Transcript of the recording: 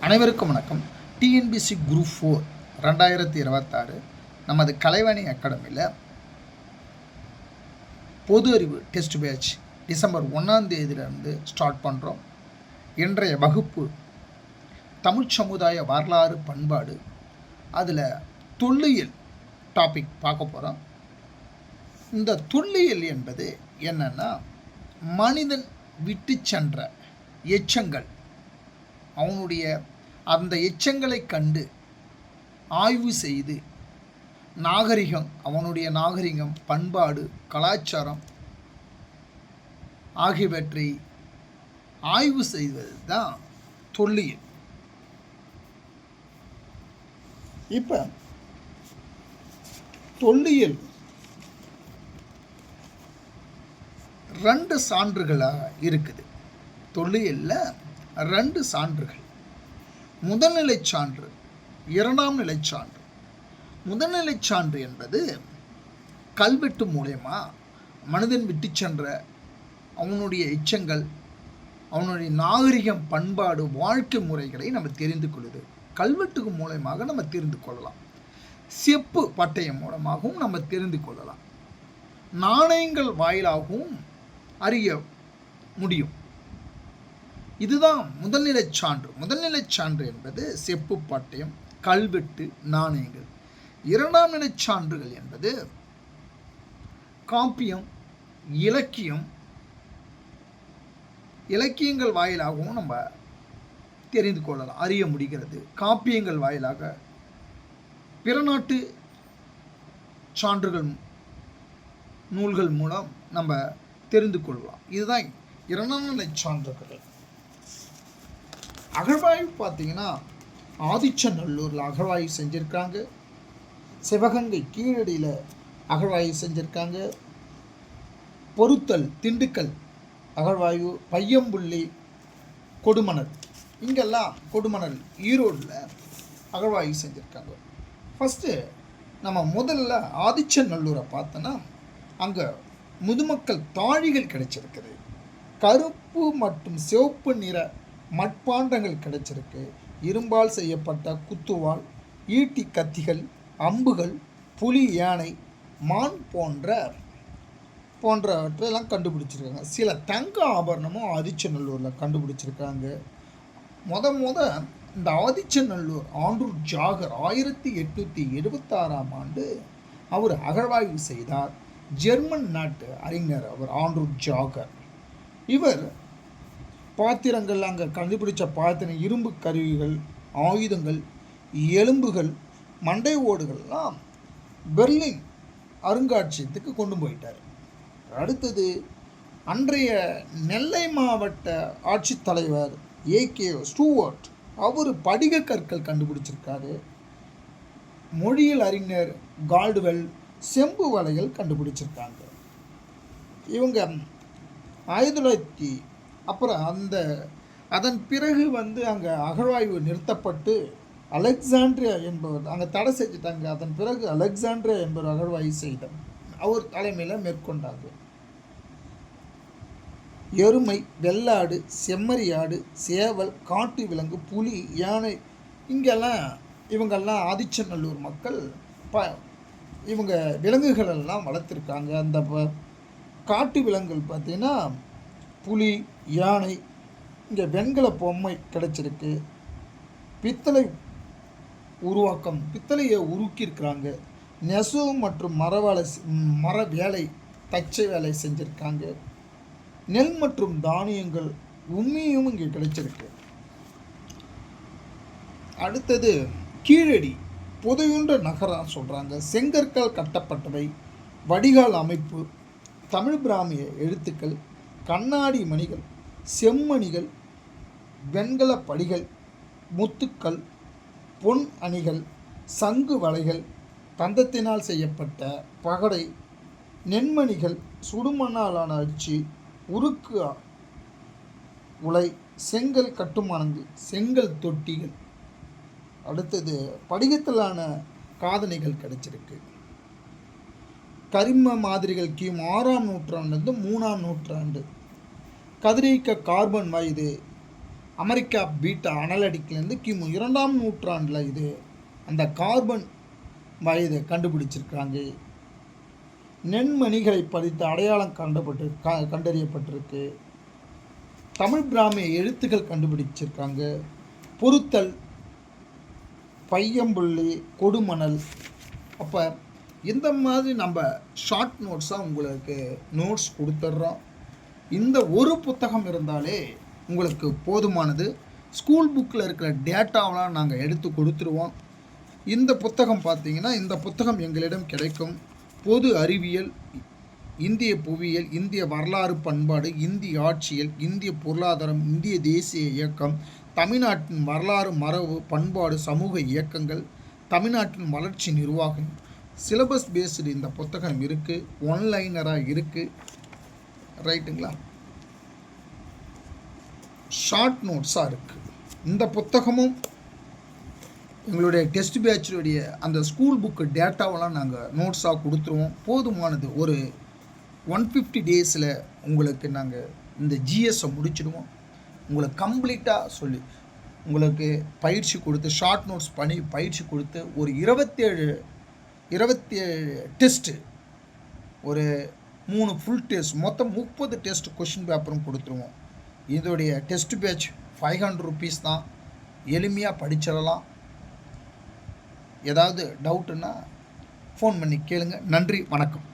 அனைவருக்கும் வணக்கம். TNPSC group 4 2026 நமது கலைவாணி அகாடமியில் பொது அறிவு டெஸ்ட் பேட்ச் டிசம்பர் 1ஆம் தேதியிலிருந்து ஸ்டார்ட் பண்ணுறோம். இன்றைய வகுப்பு தமிழ் சமுதாய வரலாறு பண்பாடு, அதில் தொல்லியல் டாபிக் பார்க்க போகிறோம். இந்த தொல்லியல் என்பது என்னன்னா, மனிதன் விட்டு சென்ற எச்சங்கள், அவனுடைய அந்த எச்சங்களை கண்டு ஆய்வு செய்து நாகரிகம், அவனுடைய நாகரிகம், பண்பாடு, கலாச்சாரம் ஆகியவற்றை ஆய்வு செய்வது தான் தொல்லியல். இப்போ தொல்லியல் 2 சான்றுகளாக இருக்குது. தொல்லியலில் 2 சான்றுகள், முதல்நிலை சான்று, 2ஆம் நிலை சான்று. முதல்நிலை சான்று என்பது கல்வெட்டு மூலயமா மனிதன் விட்டு சென்ற அவனுடைய எச்சங்கள், அவனுடைய நாகரிகம், பண்பாடு, வாழ்க்கை முறைகளை நம்ம தெரிந்து கொள்ளுது. கல்வெட்டுக்கு மூலயமாக நம்ம தெரிந்து கொள்ளலாம். செப்பு பட்டயம் மூலமாகவும் நம்ம தெரிந்து கொள்ளலாம். நாணயங்கள் வாயிலாகவும் அறிய முடியும். இதுதான் முதல்நிலை சான்று. முதல்நிலை சான்று என்பது செப்பு பட்டயம், கல்வெட்டு, நாணயங்கள். 2ஆம் நிலை சான்றுகள் என்பது காப்பியம், இலக்கியம். இலக்கியங்கள் வாயிலாகவும் நம்ம தெரிந்து கொள்ளலாம், அறிய முடிகிறது. காப்பியங்கள் வாயிலாக பிற நாட்டு சான்றுகள், நூல்கள் மூலம் நம்ம தெரிந்து கொள்ளலாம். இதுதான் 2ஆம் நிலை சான்றுகள். அகழ்வாய்வு பார்த்தீங்கன்னா, ஆதிச்சநல்லூரில் அகழ்வாய்வு செஞ்சுருக்காங்க, சிவகங்கை கீழடியில் அகழ்வாய்வு செஞ்சுருக்காங்க, பொருத்தல், திண்டுக்கல் அகழ்வாய்வு, பையம்புள்ளி, கொடுமணல், இங்கெல்லாம் கொடுமணல், ஈரோடில் அகழ்வாய்வு செஞ்சுருக்காங்க. ஃபஸ்ட்டு நம்ம முதல்ல ஆதிச்சநல்லூரை பார்த்தோன்னா, அங்கே முதுமக்கள் தாழிகள் கிடைச்சிருக்குது. கருப்பு மற்றும் சிவப்பு நிற மட்பாண்டங்கள் கிடைச்சிருக்கு. இரும்பால் செய்யப்பட்ட குத்துவாள், ஈட்டி, கத்திகள், அம்புகள், புலி, யானை, மான் போன்றவற்றெல்லாம் கண்டுபிடிச்சிருக்காங்க. சில தங்க ஆபரணமும் ஆதிச்சநல்லூரில் கண்டுபிடிச்சிருக்காங்க. இந்த ஆதிச்சநல்லூர் ஆண்ட்ரூ ஜாகர் 1876ஆம் ஆண்டு அவர் அகழ்வாய்வு செய்தார். ஜெர்மன் நாட்டு அறிஞர் அவர் ஆண்ட்ரூ ஜாகர். இவர் பாத்திரங்கள், அங்கே கண்டுபிடிச்ச பாத்திரம், இரும்பு கருவிகள், ஆயுதங்கள், எலும்புகள், மண்டை ஓடுகள்லாம் பெர்லின் அருங்காட்சியகத்துக்கு கொண்டு போயிட்டார். அடுத்தது அன்றைய நெல்லை மாவட்ட ஆட்சித்தலைவர் ஏகே ஸ்டூவர்ட், அவர் படிக கற்கள் கண்டுபிடிச்சிருக்காரு. மொழியியல் அறிஞர் கால்டுவெல் செம்பு வலைகள் கண்டுபிடிச்சிருக்காங்க. இவங்க 1900 அப்புறம் அதன் பிறகு அங்கே அகழ்வாய்வு நிறுத்தப்பட்டு அலெக்சாண்ட்ரியா என்பவர் அங்கே தடை செஞ்சுட்டாங்க. அதன் பிறகு அலெக்சாண்ட்ரியா என்பவர் அகழ்வாய்வு செய்தார். அவர் தலைமையில் மேற்கொண்டாங்க. எருமை, வெள்ளாடு, செம்மறியாடு, சேவல், காட்டு விலங்கு, புலி, யானை, இவங்கெல்லாம் ஆதிச்சநல்லூர் மக்கள் இவங்க விலங்குகளெல்லாம் வளர்த்துருக்காங்க. அந்த காட்டு விலங்குகள் பார்த்திங்கன்னா புலி, யானை, இங்கே வெண்கல பொம்மை கிடைச்சிருக்கு. பித்தளை உருவாக்கம், பித்தளையை உருக்கியிருக்கிறாங்க. நெசவு மற்றும் மர வேலை, தச்சை வேலை செஞ்சுருக்காங்க. நெல் மற்றும் தானியங்கள், உண்மையும் இங்கே கிடைச்சிருக்கு. அடுத்தது கீழடி புதையுண்ட நகரம் சொல்கிறாங்க. செங்கற்கள் கட்டப்பட்டவை, வடிகால் அமைப்பு, தமிழ் பிராமிய எழுத்துக்கள், கண்ணாடி மணிகள், செம்மணிகள், வெண்கல படிகள், முத்துக்கள், பொன் அணிகள், சங்கு வலைகள், தந்தத்தினால் செய்யப்பட்ட பகடை, நென்மணிகள், சுடுமண்ணாலான அச்சு, உருக்கு உலை, செங்கல் கட்டுமானங்கள், செங்கல் தொட்டிகள். அடுத்தது படிகத்திலான காதணிகள் கிடைச்சிருக்கு. கரிம மாதிரிகள் கிமு 6ஆம் நூற்றாண்டுலேருந்து 3ஆம் நூற்றாண்டு. கதிரியக்க கார்பன் வயது அமெரிக்கா பீட்டா அனலடிக்லேருந்து கிமு 2ஆம் நூற்றாண்டில் இது அந்த கார்பன் வயதை கண்டுபிடிச்சிருக்காங்க. நெண்மணிகளை பதித்து அடையாளம் கண்டறியப்பட்டிருக்கு. தமிழ் பிராமிய எழுத்துக்கள் கண்டுபிடிச்சிருக்காங்க. பொருத்தல், பையம்புள்ளி, கொடுமணல். அப்போ இந்த மாதிரி நம்ம ஷார்ட் நோட்ஸாக உங்களுக்கு நோட்ஸ் கொடுத்துட்றோம். இந்த ஒரு புத்தகம் இருந்தாலே உங்களுக்கு போதுமானது. ஸ்கூல் புக்கில் இருக்கிற டேட்டாவெலாம் நாங்கள் எடுத்து கொடுத்துருவோம். இந்த புத்தகம் பார்த்தீங்கன்னா, இந்த புத்தகம் எங்களிடம் கிடைக்கும். பொது அறிவியல், இந்திய புவியியல், இந்திய வரலாறு பண்பாடு, இந்திய ஆட்சியல், இந்திய பொருளாதாரம், இந்திய தேசிய இயக்கம், தமிழ்நாட்டின் வரலாறு மரபு பண்பாடு சமூக இயக்கங்கள், தமிழ்நாட்டின் வளர்ச்சி நிர்வாகம், சிலபஸ் பேஸ்டு இந்த புத்தகம் இருக்குது. ஒன்லைனராக இருக்குது. ரைட்டுங்களா? ஷார்ட் நோட்ஸாக இருக்குது. இந்த புத்தகமும் எங்களுடைய டெஸ்ட் பேட்சுடைய அந்த ஸ்கூல் புக்கு டேட்டாவெல்லாம் நாங்கள் நோட்ஸாக கொடுத்துருவோம். போதுமானது. ஒரு 150 டேஸில் உங்களுக்கு நாங்கள் இந்த ஜிஎஸ்ஸை முடிச்சிடுவோம். உங்களுக்கு கம்ப்ளீட்டாக சொல்லி உங்களுக்கு பயிற்சி கொடுத்து ஷார்ட் நோட்ஸ் பண்ணி பயிற்சி கொடுத்து ஒரு 27 டெஸ்ட்டு, ஒரு 3 ஃபுல் டெஸ்ட், மொத்தம் 30 டெஸ்ட் கொஷின் பேப்பரும் கொடுத்துருவோம். இதோடைய டெஸ்ட் பேட்ச் 500 ருபீஸ் தான். எளிமையாக படிச்சிடலாம். ஏதாவது டவுட்டுன்னா ஃபோன் பண்ணி கேளுங்க. நன்றி, வணக்கம்.